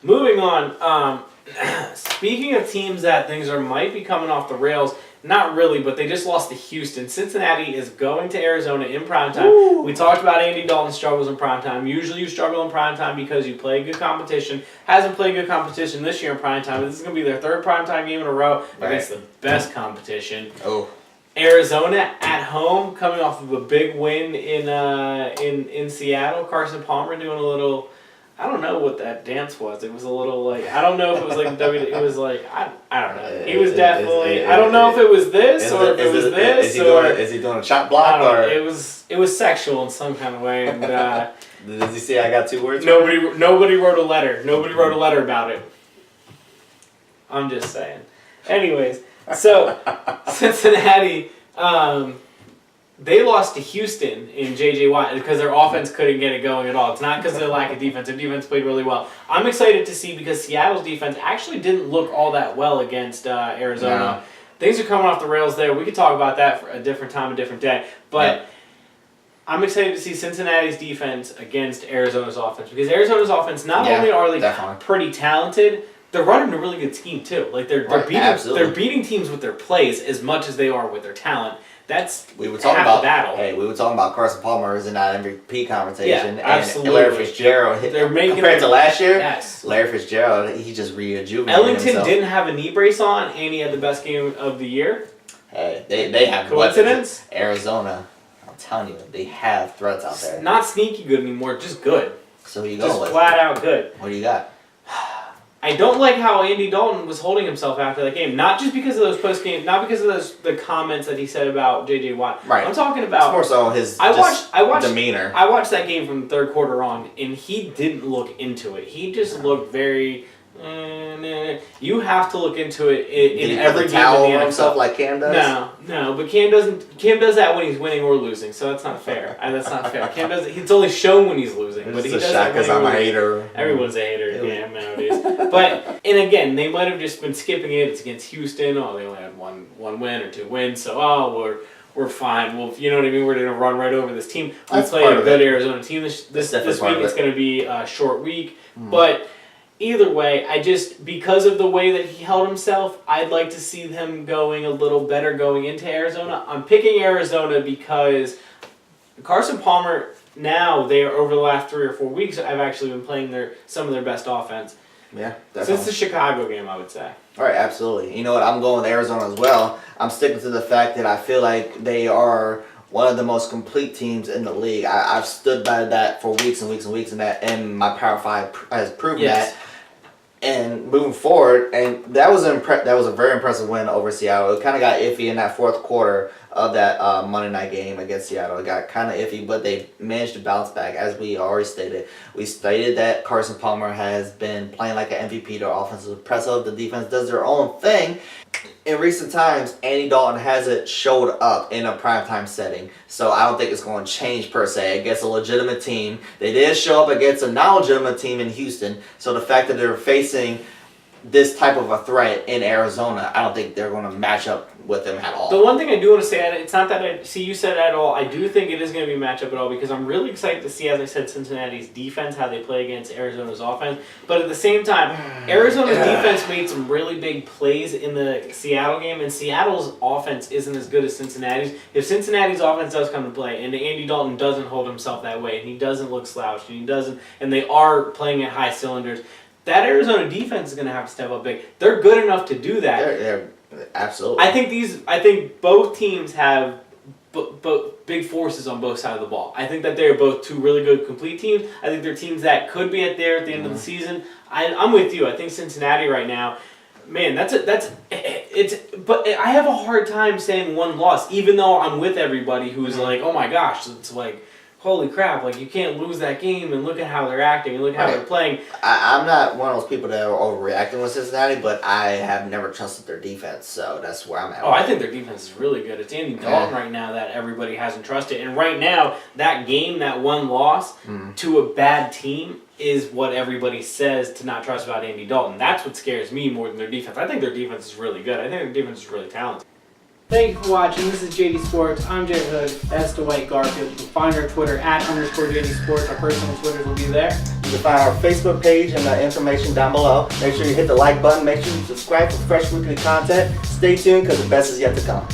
Moving on. Speaking of teams that things might be coming off the rails, not really, but they just lost to Houston. Cincinnati is going to Arizona in primetime. Ooh. We talked about Andy Dalton's struggles in primetime. Usually you struggle in primetime because you play good competition. Hasn't played good competition this year in primetime. This is going to be their third primetime game in a row against the best competition. Oh. Arizona at home, coming off of a big win in Seattle. Carson Palmer doing a little... I don't know what that dance was. It was a little like, I don't know if it was like it was like, I don't know. He was definitely, I don't know if it was this or if it was this or... Is he doing a chop block or... It was sexual in some kind of way. And does he say I got 2 words? Nobody wrote a letter. Nobody wrote a letter about it. I'm just saying. Anyways, so Cincinnati... they lost to Houston in J.J. Watt because their offense couldn't get it going at all. It's not because of their lack of defense. Their defense played really well. I'm excited to see because Seattle's defense actually didn't look all that well against Arizona. No. Things are coming off the rails there. We could talk about that for a different time, a different day. But I'm excited to see Cincinnati's defense against Arizona's offense because Arizona's offense, not only are they pretty talented, they're running a really good scheme too. Like they're beating teams with their plays as much as they are with their talent. That's we were talking about battle. Hey, we were talking about Carson Palmer is in that MVP conversation, and Larry Fitzgerald. Compared to last year, Larry Fitzgerald he just rejuvenated Ellington himself. Didn't have a knee brace on, and he had the best game of the year. Hey, they have coincidence. Weapons. Arizona, I'm telling you, they have threats out there. Not sneaky good anymore, just good. So you go just flat out good. What do you got? I don't like how Andy Dalton was holding himself after that game. Not just because of those post-game, not because of the comments that he said about J.J. Watt. Right. I'm talking about... It's more so his demeanor. I watched that game from the third quarter on, and he didn't look into it. He just looked very... You have to look into it in every game in the NFL. Himself like Cam does? No, but Cam does that when he's winning or losing, so that's not fair. That's not fair. Cam does. It's only shown when he's losing, but he does that because I'm a hater. Everyone's a hater, yeah, nowadays. But and again, they might have just been skipping it. It's against Houston. Oh, they only had one win or 2 wins, so we're fine. Well, you know what I mean. We're gonna run right over this team. We play a good Arizona team this week. It's gonna be a short week, but. Either way, because of the way that he held himself, I'd like to see them going a little better going into Arizona. I'm picking Arizona because Carson Palmer, over the last 3 or 4 weeks, I've actually been playing some of their best offense. Yeah, definitely. Since the Chicago game, I would say. All right, absolutely. You know what? I'm going with Arizona as well. I'm sticking to the fact that I feel like they are one of the most complete teams in the league. I've stood by that for weeks and weeks and weeks, and my Power 5 has proven that. And moving forward, and that was a very impressive win over Seattle. It kind of got iffy in that fourth quarter of that Monday night game against Seattle. It got kind of iffy, but they managed to bounce back, as we already stated. We stated that Carson Palmer has been playing like an MVP. Their offense is impressive. The defense does their own thing. In recent times, Andy Dalton hasn't showed up in a primetime setting, so I don't think it's going to change per se against a legitimate team. They did show up against a non-legitimate team in Houston, so the fact that they're facing this type of a threat in Arizona, I don't think they're going to match up with them at all. The one thing I do want to say, it's not that I see you said at all, I do think it is going to be a matchup at all because I'm really excited to see, as I said, Cincinnati's defense, how they play against Arizona's offense. But at the same time, Arizona's defense made some really big plays in the Seattle game, and Seattle's offense isn't as good as Cincinnati's. If Cincinnati's offense does come to play, and Andy Dalton doesn't hold himself that way, and he doesn't look slouched, and they are playing at high cylinders, that Arizona defense is going to have to step up big. They're good enough to do that. They're absolutely. I think both teams have big forces on both sides of the ball. I think that they're both 2 really good complete teams. I think they're teams that could be at the end of the season. I'm with you. I think Cincinnati right now, man, but I have a hard time saying one loss, even though I'm with everybody who's like, oh my gosh, it's like, holy crap, like you can't lose that game and look at how they're acting and look at how they're playing. I'm not one of those people that are overreacting with Cincinnati, but I have never trusted their defense, so that's where I'm at. Oh, I think their defense is really good. It's Andy Dalton right now that everybody hasn't trusted. And right now, that game, that one loss to a bad team is what everybody says to not trust about Andy Dalton. That's what scares me more than their defense. I think their defense is really good. I think their defense is really talented. Thank you for watching. This is JD Sports. I'm Jarrett Hood. That's Dwight Garfield. You can find our Twitter @_JD Sports. Our personal Twitters will be there. You can find our Facebook page and the information down below. Make sure you hit the like button. Make sure you subscribe for fresh weekly content. Stay tuned because the best is yet to come.